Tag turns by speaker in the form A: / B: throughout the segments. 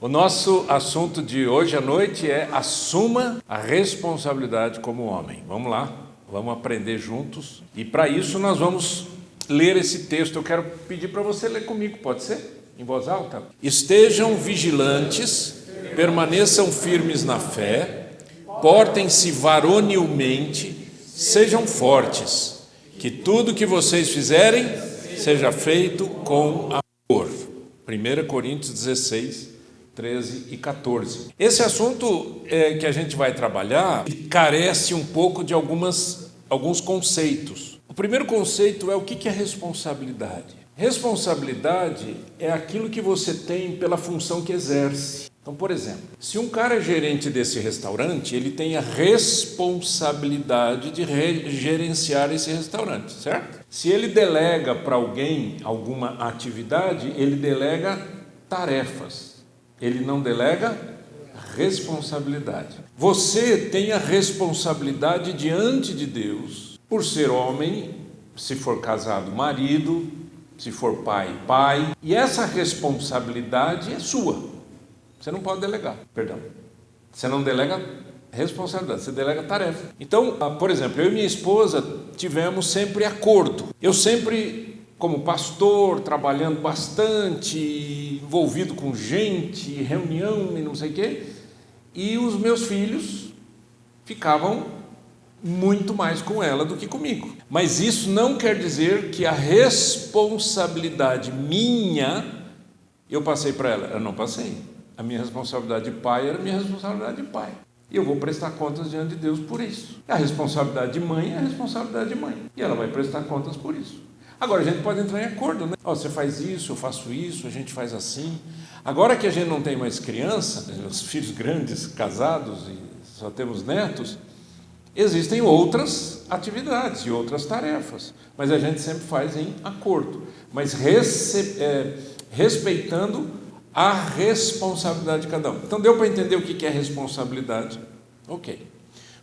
A: O nosso assunto de hoje à noite é assuma a responsabilidade como homem. Vamos lá, vamos aprender juntos. E para isso nós vamos ler esse texto. Eu quero pedir para você ler comigo, pode ser? Em voz alta. Estejam vigilantes, permaneçam firmes na fé, portem-se varonilmente, sejam fortes, que tudo que vocês fizerem seja feito com amor. 1 Coríntios 16, 13 e 14. Esse assunto que a gente vai trabalhar carece um pouco de alguns conceitos. O primeiro conceito é o que é responsabilidade. Responsabilidade é aquilo que você tem pela função que exerce. Então, por exemplo, se um cara é gerente desse restaurante, ele tem a responsabilidade de gerenciar esse restaurante, certo? Se ele delega para alguém alguma atividade, ele delega tarefas. Ele não delega responsabilidade. Você tem a responsabilidade diante de Deus, por ser homem, se for casado, marido, se for pai, pai. E essa responsabilidade é sua. Você não pode delegar, perdão. Você não delega responsabilidade, você delega tarefa. Então, por exemplo, eu e minha esposa tivemos sempre acordo. Eu sempre, como pastor, trabalhando bastante, envolvido com gente, reunião e não sei o quê, e os meus filhos ficavam muito mais com ela do que comigo. Mas isso não quer dizer que a responsabilidade minha, eu passei para ela. Eu não passei. A minha responsabilidade de pai era a minha responsabilidade de pai. E eu vou prestar contas diante de Deus por isso. A responsabilidade de mãe é a responsabilidade de mãe. E ela vai prestar contas por isso. Agora, a gente pode entrar em acordo, né? Você faz isso, eu faço isso, a gente faz assim. Agora que a gente não tem mais criança, os filhos grandes, casados e só temos netos, existem outras atividades e outras tarefas, mas a gente sempre faz em acordo, mas respeitando a responsabilidade de cada um. Então deu para entender o que é responsabilidade? Ok.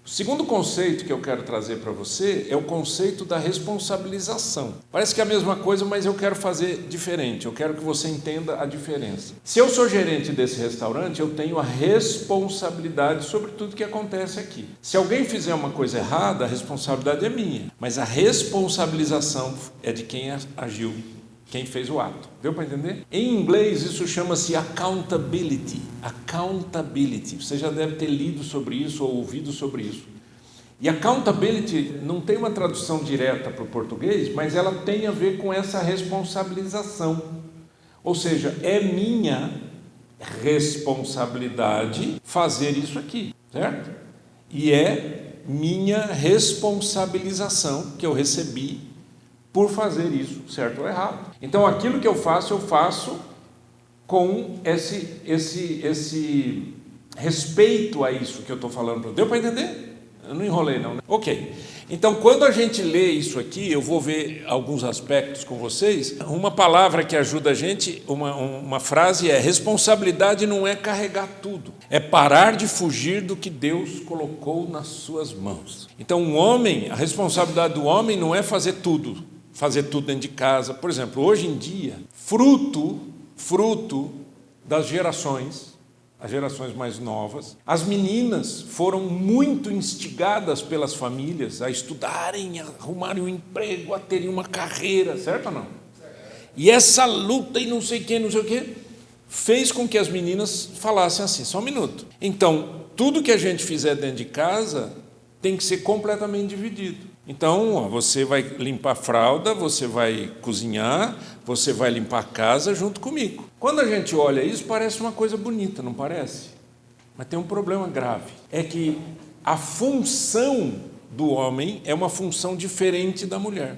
A: O segundo conceito que eu quero trazer para você é o conceito da responsabilização. Parece que é a mesma coisa, mas eu quero fazer diferente. Eu quero que você entenda a diferença. Se eu sou gerente desse restaurante, eu tenho a responsabilidade sobre tudo que acontece aqui. Se alguém fizer uma coisa errada, a responsabilidade é minha, mas a responsabilização é de quem agiu, quem fez o ato. Deu para entender? Em inglês isso chama-se accountability. Accountability. Você já deve ter lido sobre isso ou ouvido sobre isso. E accountability não tem uma tradução direta para o português, mas ela tem a ver com essa responsabilização. Ou seja, é minha responsabilidade fazer isso aqui, certo? E é minha responsabilização que eu recebi por fazer isso, certo ou errado. Então, aquilo que eu faço com esse respeito a isso que eu estou falando. Deu para entender? Eu não enrolei não, né? Ok. Então, quando a gente lê isso aqui, eu vou ver alguns aspectos com vocês. Uma palavra que ajuda a gente, uma frase é: responsabilidade não é carregar tudo, é parar de fugir do que Deus colocou nas suas mãos. Então, a responsabilidade do homem não é fazer tudo dentro de casa. Por exemplo, hoje em dia, fruto das gerações, as gerações mais novas, as meninas foram muito instigadas pelas famílias a estudarem, a arrumarem um emprego, a terem uma carreira, certo ou não? E essa luta e não sei o que, fez com que as meninas falassem assim: só um minuto. Então, tudo que a gente fizer dentro de casa tem que ser completamente dividido. Então, você vai limpar a fralda, você vai cozinhar, você vai limpar a casa junto comigo. Quando a gente olha isso, parece uma coisa bonita, não parece? Mas tem um problema grave. É que a função do homem é uma função diferente da mulher.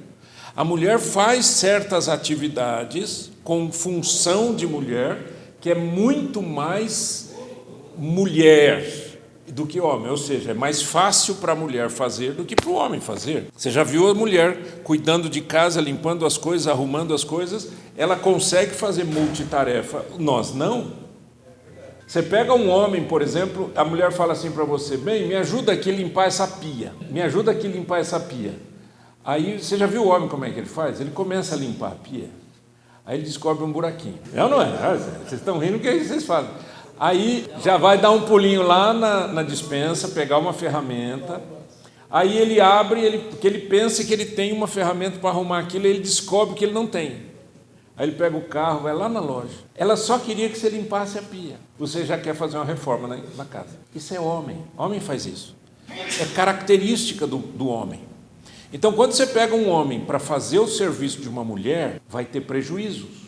A: A mulher faz certas atividades com função de mulher, que é muito mais mulher do que homem, ou seja, é mais fácil para a mulher fazer do que para o homem fazer. Você já viu a mulher cuidando de casa, limpando as coisas, arrumando as coisas? Ela consegue fazer multitarefa, nós não. Você pega um homem, por exemplo, a mulher fala assim para você: bem, me ajuda aqui a limpar essa pia, Aí, você já viu o homem como é que ele faz? Ele começa a limpar a pia, aí ele descobre um buraquinho. Não é? Vocês estão rindo, o que é que vocês fazem? Aí já vai dar um pulinho lá na despensa, pegar uma ferramenta. Aí ele abre, porque ele pensa que ele tem uma ferramenta para arrumar aquilo, e ele descobre que ele não tem. Aí ele pega o carro, vai lá na loja. Ela só queria que você limpasse a pia. Você já quer fazer uma reforma na casa. Isso é homem. Homem faz isso. É característica do homem. Então, quando você pega um homem para fazer o serviço de uma mulher, vai ter prejuízos.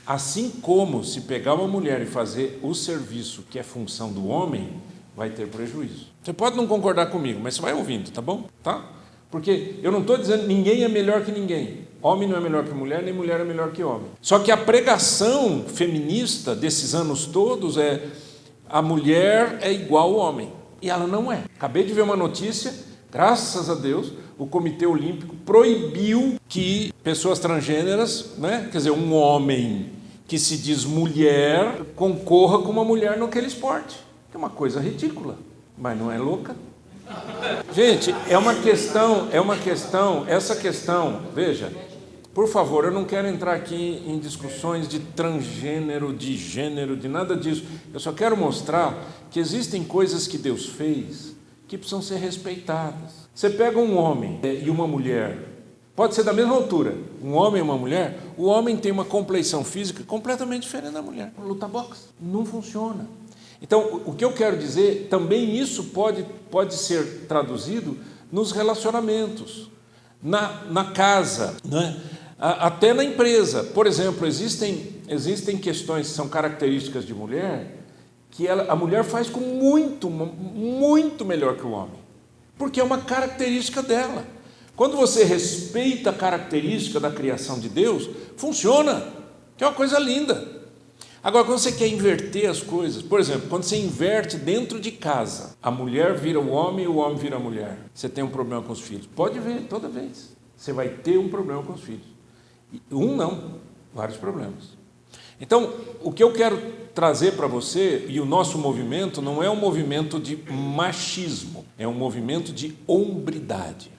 A: Assim como se pegar uma mulher e fazer o serviço que é função do homem, vai ter prejuízo. Você pode não concordar comigo, mas você vai ouvindo, tá bom? Tá? Porque eu não estou dizendo que ninguém é melhor que ninguém. Homem não é melhor que mulher, nem mulher é melhor que homem. Só que a pregação feminista desses anos todos é a mulher é igual ao homem. E ela não é. Acabei de ver uma notícia, graças a Deus, o Comitê Olímpico proibiu que pessoas transgêneras, né, quer dizer, um homem que se diz mulher, concorra com uma mulher naquele esporte. Que é uma coisa ridícula, mas não é louca? Gente, essa questão, veja, por favor, eu não quero entrar aqui em discussões de transgênero, de gênero, de nada disso. Eu só quero mostrar que existem coisas que Deus fez que precisam ser respeitadas. Você pega um homem e uma mulher, pode ser da mesma altura, um homem e uma mulher, o homem tem uma compleição física completamente diferente da mulher. Luta boxe não funciona. Então, o que eu quero dizer, também isso pode ser traduzido nos relacionamentos, na casa, né? Até na empresa. Por exemplo, existem questões que são características de mulher, que a mulher faz com muito, muito melhor que o homem, porque é uma característica dela. Quando você respeita a característica da criação de Deus, funciona, que é uma coisa linda. Agora, quando você quer inverter as coisas, por exemplo, quando você inverte dentro de casa, a mulher vira o homem e o homem vira a mulher, você tem um problema com os filhos. Pode ver, toda vez. Você vai ter um problema com os filhos. Não, vários problemas. Então, o que eu quero trazer para você, e o nosso movimento, não é um movimento de machismo, é um movimento de hombridade.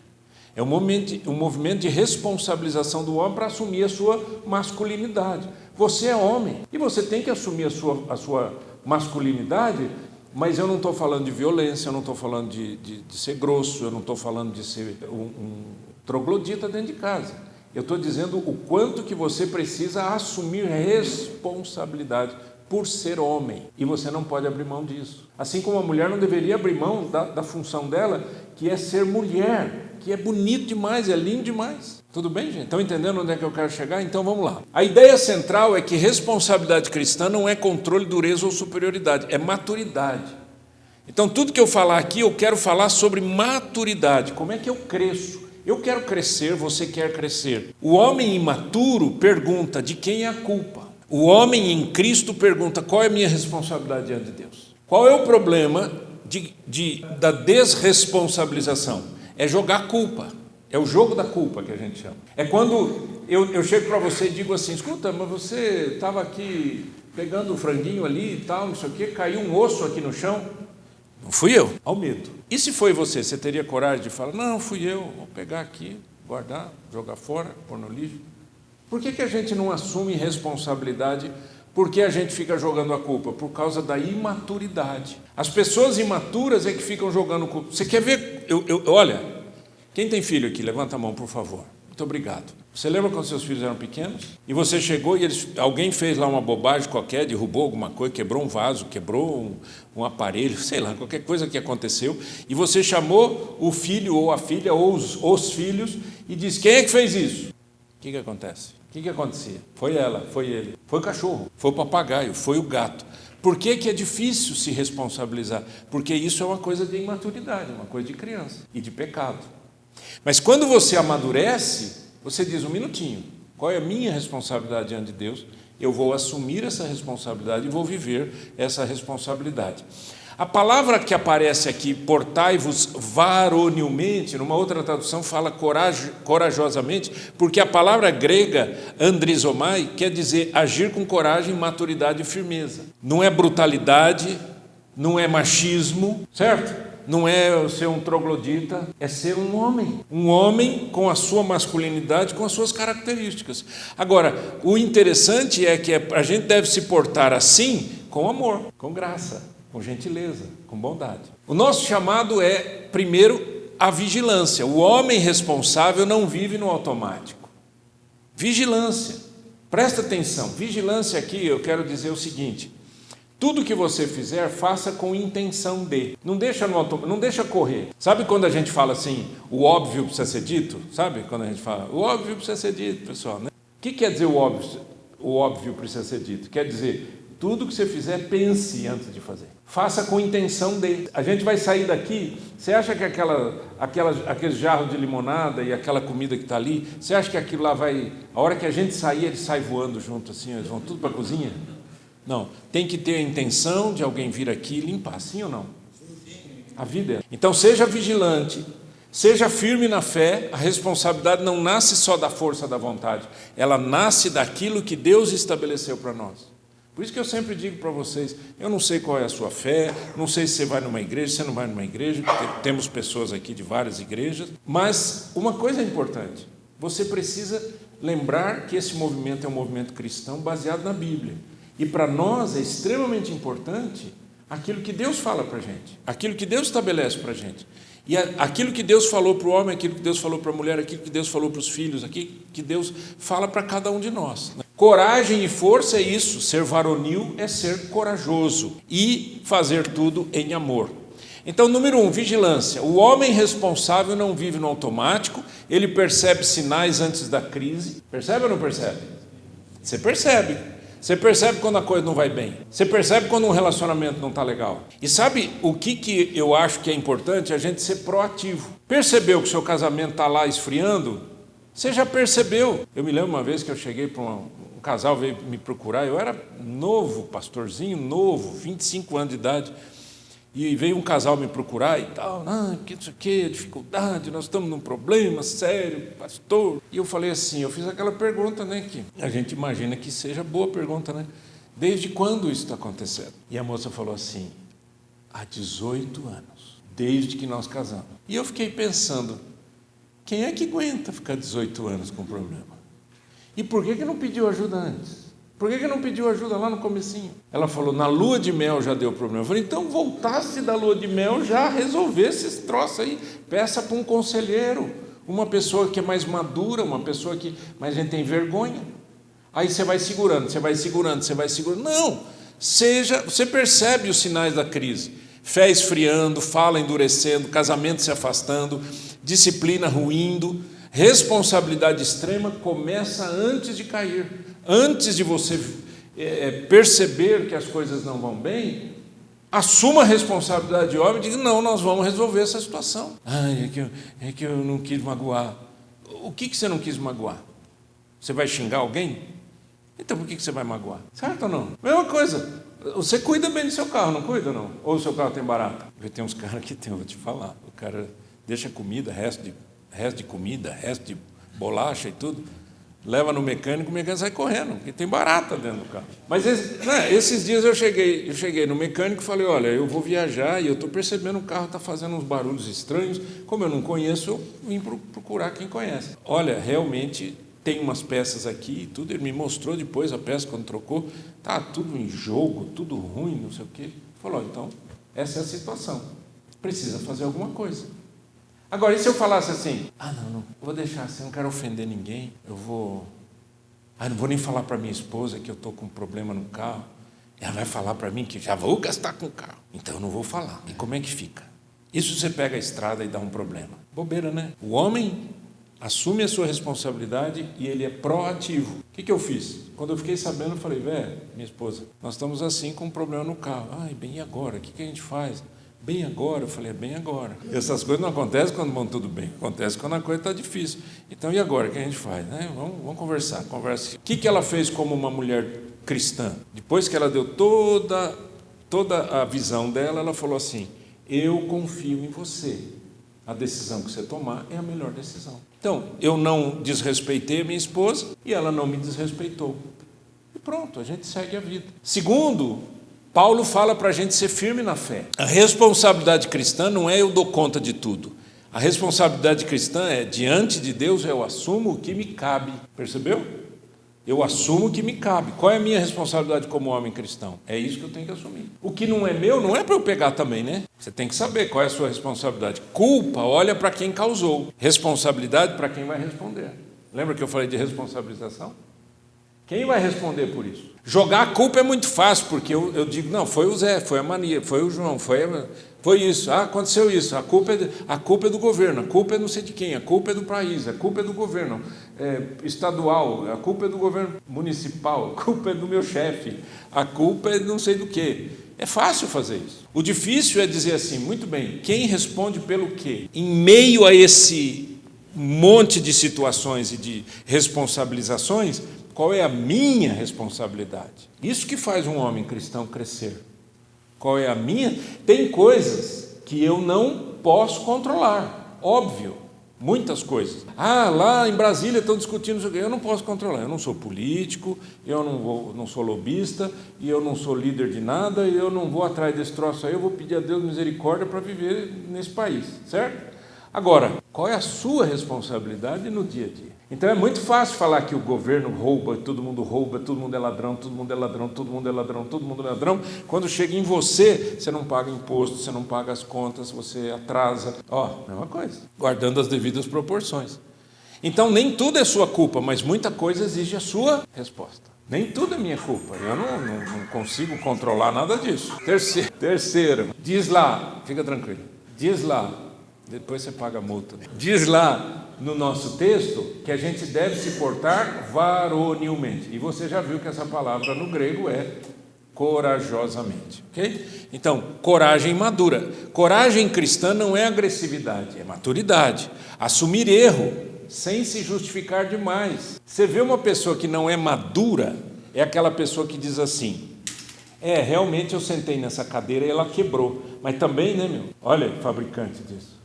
A: É um movimento de responsabilização do homem para assumir a sua masculinidade. Você é homem e você tem que assumir a sua masculinidade, mas eu não estou falando de violência, eu não estou falando de ser grosso, eu não estou falando de ser um troglodita dentro de casa. Eu estou dizendo o quanto que você precisa assumir responsabilidade por ser homem, e você não pode abrir mão disso. Assim como a mulher não deveria abrir mão da função dela, que é ser mulher, que é bonito demais, é lindo demais. Tudo bem, gente? Estão entendendo onde é que eu quero chegar? Então vamos lá. A ideia central é que responsabilidade cristã não é controle, dureza ou superioridade, é maturidade. Então tudo que eu falar aqui, eu quero falar sobre maturidade. Como é que eu cresço? Eu quero crescer, você quer crescer. O homem imaturo pergunta de quem é a culpa. O homem em Cristo pergunta qual é a minha responsabilidade diante de Deus. Qual é o problema da desresponsabilização? É jogar culpa. É o jogo da culpa que a gente chama. É quando eu chego para você e digo assim, escuta, mas você estava aqui pegando o franguinho ali e tal, não sei o quê, caiu um osso aqui no chão. Não fui eu, ao medo. E se foi você teria coragem de falar, não, fui eu, vou pegar aqui, guardar, jogar fora, pôr no lixo? Por que a gente não assume responsabilidade? Por que a gente fica jogando a culpa? Por causa da imaturidade. As pessoas imaturas é que ficam jogando culpa. Você quer ver? Olha, quem tem filho aqui? Levanta a mão, por favor. Muito obrigado. Você lembra quando seus filhos eram pequenos? E você chegou e alguém fez lá uma bobagem qualquer, derrubou alguma coisa, quebrou um vaso, quebrou um aparelho, sei lá, qualquer coisa que aconteceu, e você chamou o filho ou a filha ou os filhos e disse, quem é que fez isso? O que acontece? O que acontecia? Foi ela, foi ele, foi o cachorro, foi o papagaio, foi o gato. Por que é difícil se responsabilizar? Porque isso é uma coisa de imaturidade, uma coisa de criança e de pecado. Mas quando você amadurece, você diz, um minutinho, qual é a minha responsabilidade diante de Deus? Eu vou assumir essa responsabilidade e vou viver essa responsabilidade. A palavra que aparece aqui, portai-vos varonilmente, numa outra tradução fala corajosamente, porque a palavra grega, andrizomai, quer dizer agir com coragem, maturidade e firmeza. Não é brutalidade, não é machismo, certo? Não é ser um troglodita, é ser um homem com a sua masculinidade, com as suas características. Agora, o interessante é que a gente deve se portar assim com amor, com graça, com gentileza, com bondade. O nosso chamado é, primeiro, a vigilância. O homem responsável não vive no automático. Vigilância. Presta atenção. Vigilância aqui, eu quero dizer o seguinte: tudo que você fizer, faça com intenção de. Não deixa correr. Sabe quando a gente fala assim, o óbvio precisa ser dito? Sabe quando a gente fala, o óbvio precisa ser dito, pessoal, né? O que quer dizer o óbvio precisa ser dito? Quer dizer, tudo que você fizer, pense antes de fazer. Faça com intenção de. A gente vai sair daqui, você acha que aquele jarro de limonada e aquela comida que está ali, você acha que aquilo lá vai... A hora que a gente sair, ele sai voando junto assim, eles vão tudo para a cozinha? Não, tem que ter a intenção de alguém vir aqui e limpar, sim ou não? A vida é. Então seja vigilante, seja firme na fé. A responsabilidade não nasce só da força da vontade, ela nasce daquilo que Deus estabeleceu para nós. Por isso que eu sempre digo para vocês, eu não sei qual é a sua fé, não sei se você vai numa igreja, se você não vai numa igreja, porque temos pessoas aqui de várias igrejas, mas uma coisa é importante, você precisa lembrar que esse movimento é um movimento cristão baseado na Bíblia. E para nós é extremamente importante aquilo que Deus fala para a gente, aquilo que Deus estabelece para a gente. E aquilo que Deus falou para o homem, aquilo que Deus falou para a mulher, aquilo que Deus falou para os filhos, aquilo que Deus fala para cada um de nós. Coragem e força é isso, ser varonil é ser corajoso e fazer tudo em amor. Então, número 1, vigilância. O homem responsável não vive no automático, ele percebe sinais antes da crise. Percebe ou não percebe? Você percebe. Você percebe quando a coisa não vai bem. Você percebe quando um relacionamento não está legal. E sabe o que eu acho que é importante? A gente ser proativo. Percebeu que o seu casamento está lá esfriando? Você já percebeu. Eu me lembro uma vez que eu cheguei para um casal, veio me procurar. Eu era novo, pastorzinho novo, 25 anos de idade. E veio um casal me procurar e tal, que isso aqui, dificuldade, nós estamos num problema sério, pastor. E eu falei assim, eu fiz aquela pergunta, né, que a gente imagina que seja boa pergunta, né? Desde quando isso está acontecendo? E a moça falou assim, há 18 anos, desde que nós casamos. E eu fiquei pensando, quem é que aguenta ficar 18 anos com problema? E por que não pediu ajuda antes? Por que não pediu ajuda lá no comecinho? Ela falou, na lua de mel já deu problema. Eu falei, então voltasse da lua de mel, já resolvesse esse troço aí. Peça para um conselheiro, uma pessoa que é mais madura, uma pessoa que mais gente tem vergonha. Aí você vai segurando, você vai segurando, você vai segurando. Não, você percebe os sinais da crise. Fé esfriando, fala endurecendo, casamento se afastando, disciplina ruindo. Responsabilidade extrema começa antes de cair. Antes de você perceber que as coisas não vão bem, assuma a responsabilidade de homem e diga, não, nós vamos resolver essa situação. É que eu não quis magoar. O que você não quis magoar? Você vai xingar alguém? Então por que você vai magoar? Certo ou não? Mesma coisa, você cuida bem do seu carro, não cuida não? Ou o seu carro tem barata? Tem uns caras que tem, eu vou te falar, o cara deixa comida, resto de comida, resto de bolacha e tudo, leva no mecânico, o mecânico sai correndo, porque tem barata dentro do carro. Mas esses dias eu cheguei no mecânico e falei, olha, eu vou viajar e eu estou percebendo que o carro está fazendo uns barulhos estranhos, como eu não conheço, eu vim procurar quem conhece. Olha, realmente tem umas peças aqui e tudo, ele me mostrou depois a peça quando trocou, tá tudo em jogo, tudo ruim, não sei o quê. Ele falou, então, essa é a situação, precisa fazer alguma coisa. Agora, e se eu falasse assim, não vou deixar assim, não quero ofender ninguém, não vou nem falar para minha esposa que eu estou com um problema no carro, ela vai falar para mim que já vou gastar com o carro, então eu não vou falar. E como é que fica? Isso você pega a estrada e dá um problema. Bobeira, né? O homem assume a sua responsabilidade e ele é proativo. O que eu fiz? Quando eu fiquei sabendo, eu falei, minha esposa, nós estamos assim com um problema no carro. Bem, e agora? O que a gente faz? Bem agora, eu falei, bem agora. Essas coisas não acontecem quando vão tudo bem, acontece quando a coisa está difícil. Então, e agora, o que a gente faz? Vamos conversar, conversa. O que ela fez como uma mulher cristã? Depois que ela deu toda a visão dela, ela falou assim, eu confio em você. A decisão que você tomar é a melhor decisão. Então, eu não desrespeitei a minha esposa e ela não me desrespeitou. E pronto, a gente segue a vida. Segundo, Paulo fala para a gente ser firme na fé. A responsabilidade cristã não é eu dou conta de tudo. A responsabilidade cristã é, diante de Deus, eu assumo o que me cabe. Percebeu? Eu assumo o que me cabe. Qual é a minha responsabilidade como homem cristão? É isso que eu tenho que assumir. O que não é meu, não é para eu pegar também, né? Você tem que saber qual é a sua responsabilidade. Culpa, olha para quem causou. Responsabilidade para quem vai responder. Lembra que eu falei de responsabilização? Quem vai responder por isso? Jogar a culpa é muito fácil, porque eu digo, não, foi o Zé, foi a Mania, foi o João, foi isso, aconteceu isso, a culpa é do governo, a culpa é não sei de quem, a culpa é do país, a culpa é do governo estadual, a culpa é do governo municipal, a culpa é do meu chefe, a culpa é não sei do quê. É fácil fazer isso. O difícil é dizer assim, muito bem, quem responde pelo quê? Em meio a esse monte de situações e de responsabilizações, qual é a minha responsabilidade? Isso que faz um homem cristão crescer. Qual é a minha? Tem coisas que eu não posso controlar, óbvio, muitas coisas. Lá em Brasília estão discutindo isso aqui, eu não posso controlar, eu não sou político, eu não sou lobista, e eu não sou líder de nada, e eu não vou atrás desse troço aí, eu vou pedir a Deus misericórdia para viver nesse país, certo? Agora, qual é a sua responsabilidade no dia a dia? Então é muito fácil falar que o governo rouba, todo mundo é ladrão, todo mundo é ladrão, todo mundo é ladrão, todo mundo é ladrão. Quando chega em você, você não paga imposto, você não paga as contas, você atrasa. Mesma coisa, guardando as devidas proporções. Então nem tudo é sua culpa, mas muita coisa exige a sua resposta. Nem tudo é minha culpa, eu não consigo controlar nada disso. Terceiro, diz lá, fica tranquilo, diz lá, depois você paga a multa. Diz lá no nosso texto que a gente deve se portar varonilmente. E você já viu que essa palavra no grego é corajosamente. Ok? Então, coragem madura. Coragem cristã não é agressividade, é maturidade. Assumir erro sem se justificar demais. Você vê uma pessoa que não é madura, é aquela pessoa que diz assim, realmente eu sentei nessa cadeira e ela quebrou. Mas também, né, meu? Olha, fabricante disso.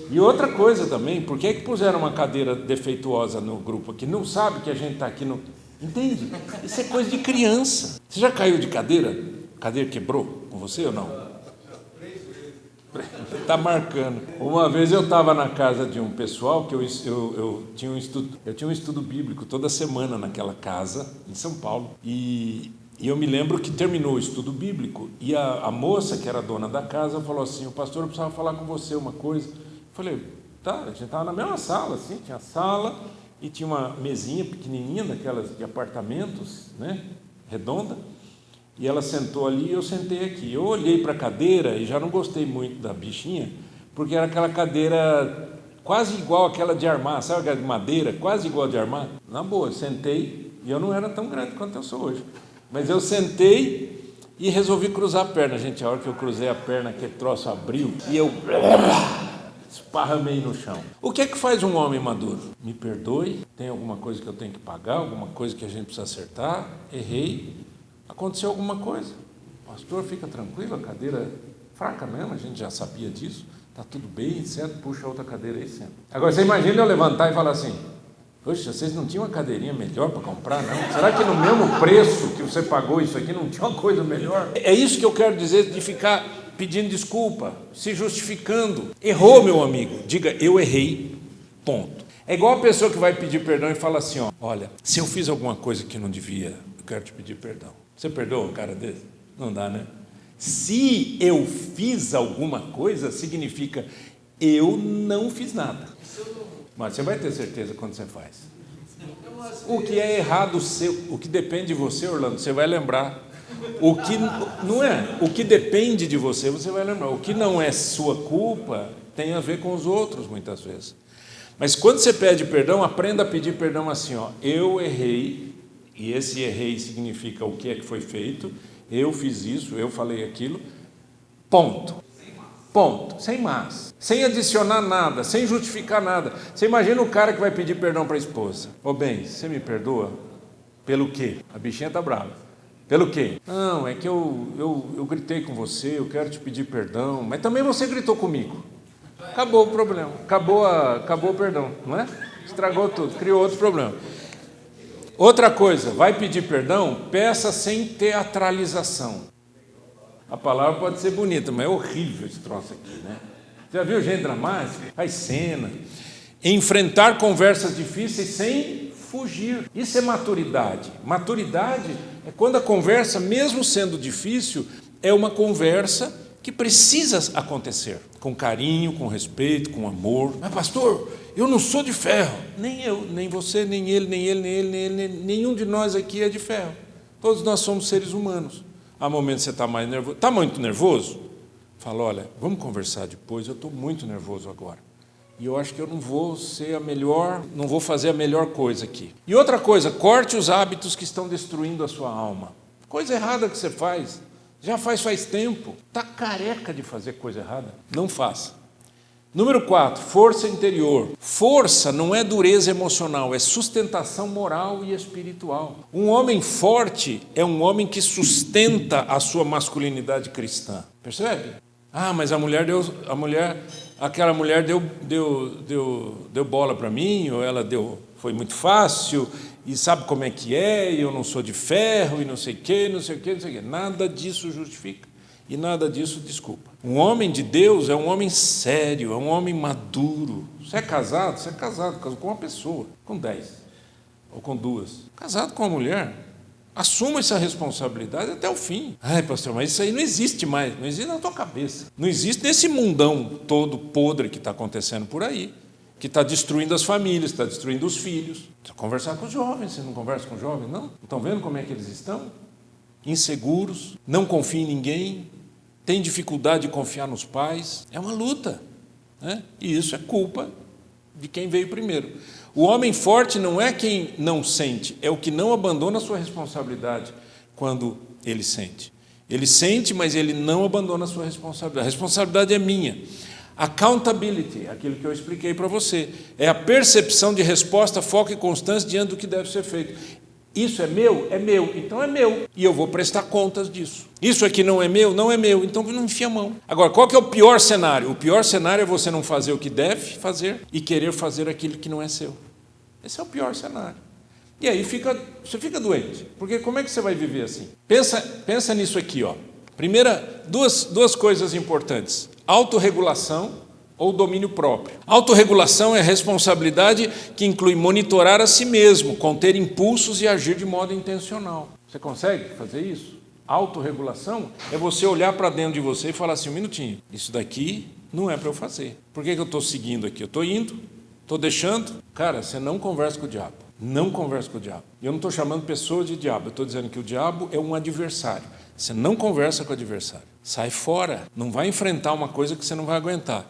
A: E outra coisa também, por que puseram uma cadeira defeituosa no grupo aqui? Não sabe que a gente está aqui no... Entende? Isso é coisa de criança. Você já caiu de cadeira? Cadeira quebrou com você ou não? Está marcando. Uma vez eu estava na casa de um pessoal que eu tinha um estudo bíblico toda semana naquela casa, em São Paulo, e eu me lembro que terminou o estudo bíblico e a moça que era dona da casa falou assim, o pastor, eu precisava falar com você uma coisa. Falei, tá, a gente estava na mesma sala, assim, tinha a sala e tinha uma mesinha pequenininha, daquelas de apartamentos, né, redonda, e ela sentou ali e eu sentei aqui. Eu olhei para a cadeira e já não gostei muito da bichinha, porque era aquela cadeira quase igual àquela de armar, sabe aquela de madeira, quase igual a de armar? Na boa, eu sentei e eu não era tão grande quanto eu sou hoje, mas eu sentei e resolvi cruzar a perna. Gente, a hora que eu cruzei a perna, aquele troço abriu e eu... esparramei no chão. O que é que faz um homem maduro? Me perdoe, tem alguma coisa que eu tenho que pagar, alguma coisa que a gente precisa acertar, errei, aconteceu alguma coisa. Pastor, fica tranquilo, a cadeira é fraca mesmo, a gente já sabia disso, está tudo bem, certo? Puxa outra cadeira aí, senta. Agora você imagina eu levantar e falar assim, poxa, vocês não tinham uma cadeirinha melhor para comprar, não? Será que no mesmo preço que você pagou isso aqui não tinha uma coisa melhor? É isso que eu quero dizer de ficar pedindo desculpa, se justificando. Errou, meu amigo. Diga, eu errei, ponto. É igual a pessoa que vai pedir perdão e fala assim, olha, se eu fiz alguma coisa que não devia, eu quero te pedir perdão. Você perdoa um cara desse? Não dá, né? Se eu fiz alguma coisa, significa eu não fiz nada. Mas você vai ter certeza quando você faz. O que é errado seu, o que depende de você, Orlando, você vai lembrar. O que não é, o que depende de você, você vai lembrar. O que não é sua culpa tem a ver com os outros, muitas vezes. Mas quando você pede perdão, aprenda a pedir perdão assim, eu errei, e esse errei significa o que é que foi feito, eu fiz isso, eu falei aquilo, ponto. Ponto, sem mais, sem adicionar nada, sem justificar nada. Você imagina o cara que vai pedir perdão para a esposa. Bem, você me perdoa? Pelo quê? A bichinha está brava. Pelo quê? Não, é que eu gritei com você, eu quero te pedir perdão, mas também você gritou comigo. Acabou o problema, acabou o perdão, não é? Estragou tudo, criou outro problema. Outra coisa, vai pedir perdão, peça sem teatralização. A palavra pode ser bonita, mas é horrível esse troço aqui, né? Você já viu gente dramática? Faz cena. Enfrentar conversas difíceis sem fugir. Isso é maturidade. Maturidade é quando a conversa, mesmo sendo difícil, é uma conversa que precisa acontecer, com carinho, com respeito, com amor. Mas pastor, eu não sou de ferro. Nem eu, nem você, nem ele, nem ele, nem ele, nem ele, nenhum de nós aqui é de ferro. Todos nós somos seres humanos. Há momentos que você está mais nervoso. Está muito nervoso? Fala, olha, vamos conversar depois, eu estou muito nervoso agora. E eu acho que eu não vou ser a melhor, não vou fazer a melhor coisa aqui. E outra coisa, corte os hábitos que estão destruindo a sua alma. Coisa errada que você faz. Já faz tempo. Está careca de fazer coisa errada? Não faça. Número 4, força interior. Força não é dureza emocional, é sustentação moral e espiritual. Um homem forte é um homem que sustenta a sua masculinidade cristã. Percebe? Ah, mas aquela mulher deu bola para mim, ou ela foi muito fácil, e sabe como é que é, e eu não sou de ferro, e não sei o quê, não sei o quê, não sei o quê. Nada disso justifica. E nada disso desculpa. Um homem de Deus é um homem sério, é um homem maduro. Você é casado? Você é casado com uma pessoa, com 10, ou com 2. Casado com uma mulher, assuma essa responsabilidade até o fim. Ai, pastor, mas isso aí não existe mais, não existe na tua cabeça. Não existe nesse mundão todo podre que está acontecendo por aí, que está destruindo as famílias, está destruindo os filhos. Precisa conversar com os jovens, você não conversa com os jovens, não? Estão vendo como é que eles estão? Inseguros, não confiam em ninguém, têm dificuldade de confiar nos pais. É uma luta, né? E isso é culpa de quem veio primeiro. O homem forte não é quem não sente, é o que não abandona a sua responsabilidade quando ele sente. Ele sente, mas ele não abandona a sua responsabilidade. A responsabilidade é minha. Accountability, aquilo que eu expliquei para você, é a percepção de resposta, foco e constância diante do que deve ser feito. Isso é meu? É meu, então é meu. E eu vou prestar contas disso. Isso aqui não é meu? Não é meu, então não enfia a mão. Agora, qual que é o pior cenário? O pior cenário é você não fazer o que deve fazer e querer fazer aquilo que não é seu. Esse é o pior cenário. E aí você fica doente, porque como é que você vai viver assim? Pensa nisso aqui, ó. Primeira, duas coisas importantes. Autorregulação ou domínio próprio. Autorregulação é a responsabilidade que inclui monitorar a si mesmo, conter impulsos e agir de modo intencional. Você consegue fazer isso? Autorregulação é você olhar para dentro de você e falar assim, um minutinho, isso daqui não é para eu fazer. Por que eu estou seguindo aqui? Eu estou indo, estou deixando. Cara, você não conversa com o diabo. Não conversa com o diabo. E eu não estou chamando pessoa de diabo, eu estou dizendo que o diabo é um adversário. Você não conversa com o adversário. Sai fora. Não vai enfrentar uma coisa que você não vai aguentar.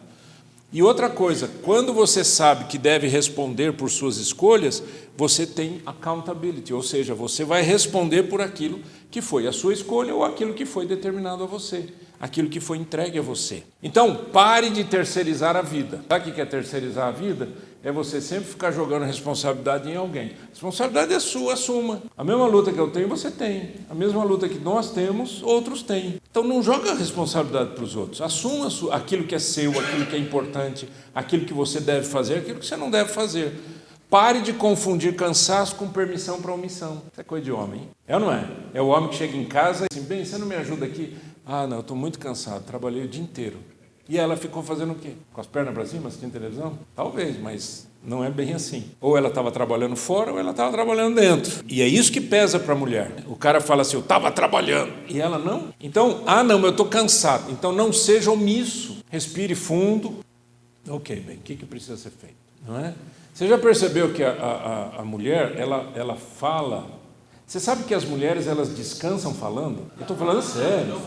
A: E outra coisa, quando você sabe que deve responder por suas escolhas, você tem accountability, ou seja, você vai responder por aquilo que foi a sua escolha ou aquilo que foi determinado a você, aquilo que foi entregue a você. Então, pare de terceirizar a vida. Sabe o que é terceirizar a vida? É você sempre ficar jogando a responsabilidade em alguém. A responsabilidade é sua, assuma. A mesma luta que eu tenho, você tem. A mesma luta que nós temos, outros têm. Então não joga a responsabilidade para os outros. Assuma aquilo que é seu, aquilo que é importante, aquilo que você deve fazer, aquilo que você não deve fazer. Pare de confundir cansaço com permissão para omissão. Isso é coisa de homem, hein? É ou não é? É o homem que chega em casa e diz, bem, você não me ajuda aqui? Ah, não, eu estou muito cansado, trabalhei o dia inteiro. E ela ficou fazendo o quê? Com as pernas para cima, assistindo televisão? Talvez, mas não é bem assim. Ou ela estava trabalhando fora, ou ela estava trabalhando dentro. E é isso que pesa para a mulher. O cara fala assim, eu estava trabalhando. E ela não. Então, não, eu estou cansado. Então não seja omisso. Respire fundo. Ok, bem, o que precisa ser feito? Não é? Você já percebeu que a mulher, ela fala... Você sabe que as mulheres, elas descansam falando? Eu estou falando sério.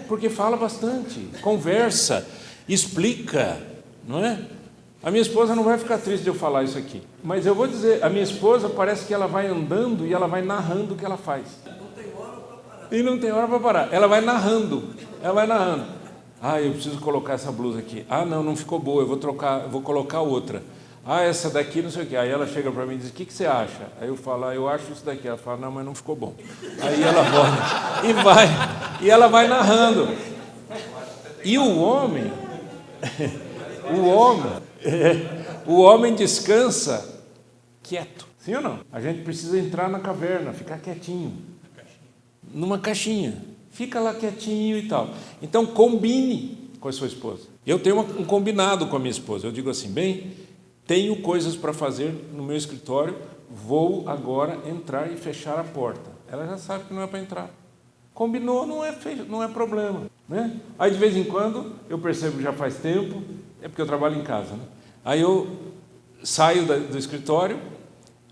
A: Porque fala bastante, conversa, explica, não é? A minha esposa não vai ficar triste de eu falar isso aqui, mas eu vou dizer, a minha esposa parece que ela vai andando e ela vai narrando o que ela faz. E não tem hora para parar. Ela vai narrando. Eu preciso colocar essa blusa aqui. Não ficou boa, eu vou colocar outra. Essa daqui não sei o quê. Aí ela chega para mim e diz, o que você acha? Aí eu falo, eu acho isso daqui. Ela fala, não, mas não ficou bom. Aí ela volta e ela vai narrando. E o homem descansa quieto. Sim ou não? A gente precisa entrar na caverna, ficar quietinho. Numa caixinha. Fica lá quietinho e tal. Então, combine com a sua esposa. Eu tenho um combinado com a minha esposa. Eu digo assim, bem... tenho coisas para fazer no meu escritório, vou agora entrar e fechar a porta. Ela já sabe que não é para entrar. Combinou, não é problema, né? Aí de vez em quando, eu percebo que já faz tempo, é porque eu trabalho em casa, né? Aí eu saio do escritório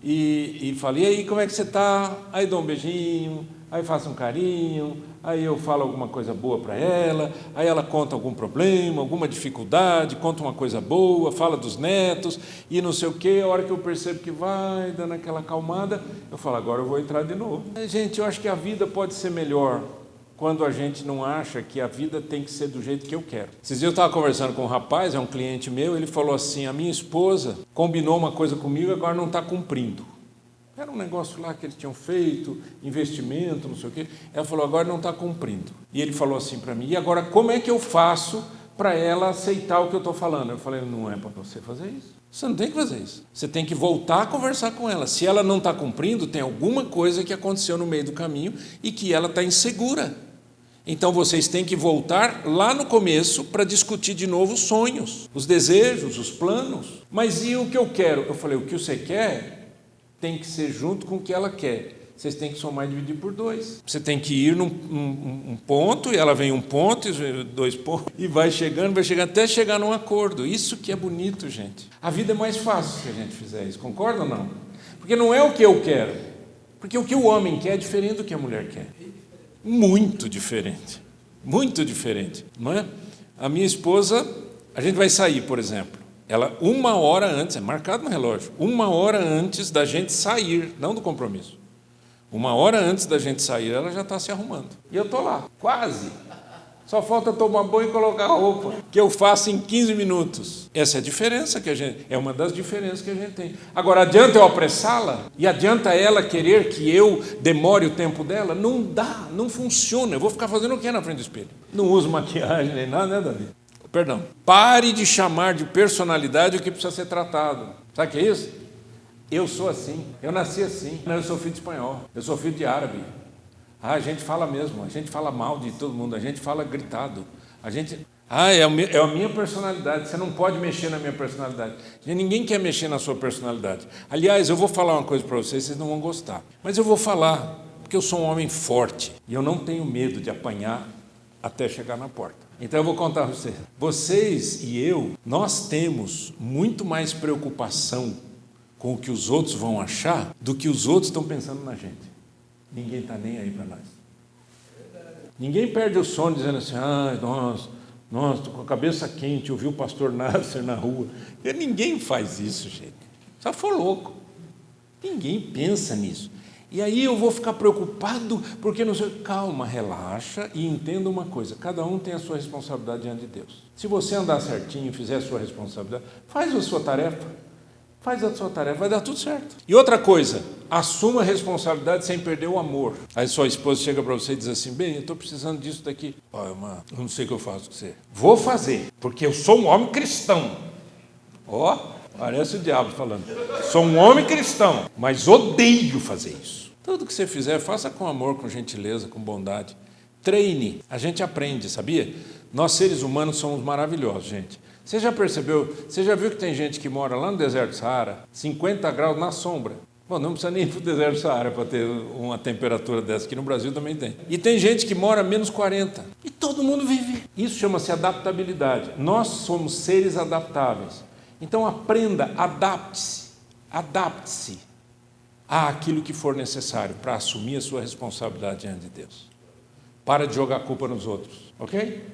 A: e falo, e aí, como é que você está? Aí dou um beijinho, aí faço um carinho, aí eu falo alguma coisa boa para ela, aí ela conta algum problema, alguma dificuldade, conta uma coisa boa, fala dos netos e não sei o quê. A hora que eu percebo que vai dando aquela acalmada, eu falo, agora eu vou entrar de novo. Gente, eu acho que a vida pode ser melhor quando a gente não acha que a vida tem que ser do jeito que eu quero. Esses dias eu estava conversando com um rapaz, é um cliente meu, ele falou assim, a minha esposa combinou uma coisa comigo, agora não está cumprindo. Era um negócio lá que eles tinham feito, investimento, não sei o quê. Ela falou, agora não está cumprindo. E ele falou assim para mim, e agora como é que eu faço para ela aceitar o que eu estou falando? Eu falei, não é para você fazer isso. Você não tem que fazer isso. Você tem que voltar a conversar com ela. Se ela não está cumprindo, tem alguma coisa que aconteceu no meio do caminho e que ela está insegura. Então vocês têm que voltar lá no começo para discutir de novo os sonhos, os desejos, os planos. Mas e o que eu quero? Eu falei, o que você quer tem que ser junto com o que ela quer. Vocês têm que somar e dividir por 2. Você tem que ir num ponto, e ela vem um ponto, e 2 pontos, e vai chegando até chegar num acordo. Isso que é bonito, gente. A vida é mais fácil se a gente fizer isso, concorda ou não? Porque não é o que eu quero. Porque o que o homem quer é diferente do que a mulher quer. Muito diferente, não é? A minha esposa, a gente vai sair, por exemplo, ela 1 hora antes, é marcado no relógio, 1 hora antes da gente sair, não do compromisso, 1 hora antes da gente sair, ela já está se arrumando, e eu estou lá, quase, só falta tomar banho e colocar a roupa, que eu faço em 15 minutos. Essa é a diferença é uma das diferenças que a gente tem. Agora, adianta eu apressá-la? E adianta ela querer que eu demore o tempo dela? Não dá, não funciona. Eu vou ficar fazendo o que na frente do espelho? Não uso maquiagem nem nada, né, Davi? Perdão. Pare de chamar de personalidade o que precisa ser tratado. Sabe o que é isso? Eu sou assim, eu nasci assim. Eu sou filho de espanhol, eu sou filho de árabe. A gente fala mesmo, a gente fala mal de todo mundo, a gente fala gritado. É a minha personalidade, você não pode mexer na minha personalidade. Ninguém quer mexer na sua personalidade. Aliás, eu vou falar uma coisa para vocês não vão gostar. Mas eu vou falar, porque eu sou um homem forte e eu não tenho medo de apanhar até chegar na porta. Então eu vou contar para vocês. Vocês e eu, nós temos muito mais preocupação com o que os outros vão achar do que os outros estão pensando na gente. Ninguém está nem aí para nós. Ninguém perde o sono dizendo assim, nossa, estou com a cabeça quente, eu vi o pastor Nasser na rua. Ninguém faz isso, gente. Só for louco. Ninguém pensa nisso. E aí eu vou ficar preocupado, porque não sei. Calma, relaxa e entenda uma coisa, cada um tem a sua responsabilidade diante de Deus. Se você andar certinho, fizer a sua responsabilidade, faz a sua tarefa. Faz a sua tarefa, vai dar tudo certo. E outra coisa, assuma a responsabilidade sem perder o amor. Aí sua esposa chega para você e diz assim, bem, eu estou precisando disso daqui. Eu não sei o que eu faço com você. Vou fazer, porque eu sou um homem cristão. Parece o diabo falando. Sou um homem cristão, mas odeio fazer isso. Tudo que você fizer, faça com amor, com gentileza, com bondade. Treine, a gente aprende, sabia? Nós seres humanos somos maravilhosos, gente. Você já percebeu, você já viu que tem gente que mora lá no deserto do Saara, 50 graus na sombra? Bom, não precisa nem ir para o deserto do Saara para ter uma temperatura dessa, aqui no Brasil também tem. E tem gente que mora a menos 40. E todo mundo vive. Isso chama-se adaptabilidade. Nós somos seres adaptáveis. Então aprenda, adapte-se àquilo que for necessário para assumir a sua responsabilidade diante de Deus. Para de jogar a culpa nos outros, ok?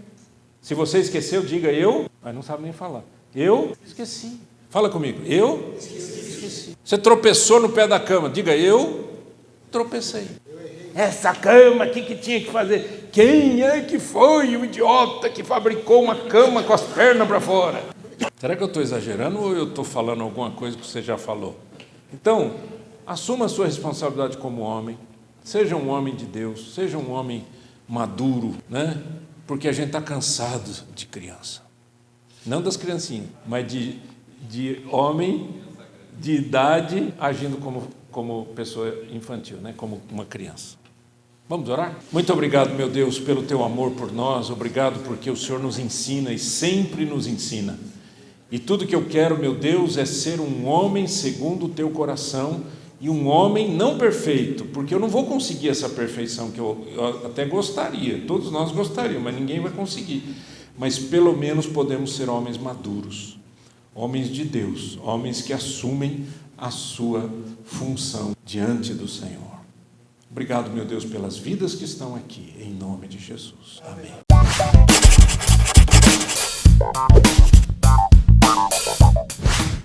A: Se você esqueceu, diga eu, mas não sabe nem falar. Eu esqueci. Fala comigo. Eu esqueci. Você tropeçou no pé da cama, diga eu tropecei. Essa cama, o que tinha que fazer? Quem é que foi o idiota que fabricou uma cama com as pernas para fora? Será que eu estou exagerando ou eu estou falando alguma coisa que você já falou? Então, assuma a sua responsabilidade como homem. Seja um homem de Deus, seja um homem maduro, né? Porque a gente está cansado de criança. Não das criancinhas, mas de homem de idade agindo como pessoa infantil, né? Como uma criança. Vamos orar? Muito obrigado, meu Deus, pelo teu amor por nós. Obrigado porque o Senhor nos ensina e sempre nos ensina. E tudo que eu quero, meu Deus, é ser um homem segundo o teu coração, e um homem não perfeito, porque eu não vou conseguir essa perfeição que eu até gostaria, todos nós gostaríamos, mas ninguém vai conseguir. Mas pelo menos podemos ser homens maduros, homens de Deus, homens que assumem a sua função diante do Senhor. Obrigado, meu Deus, pelas vidas que estão aqui, em nome de Jesus. Amém.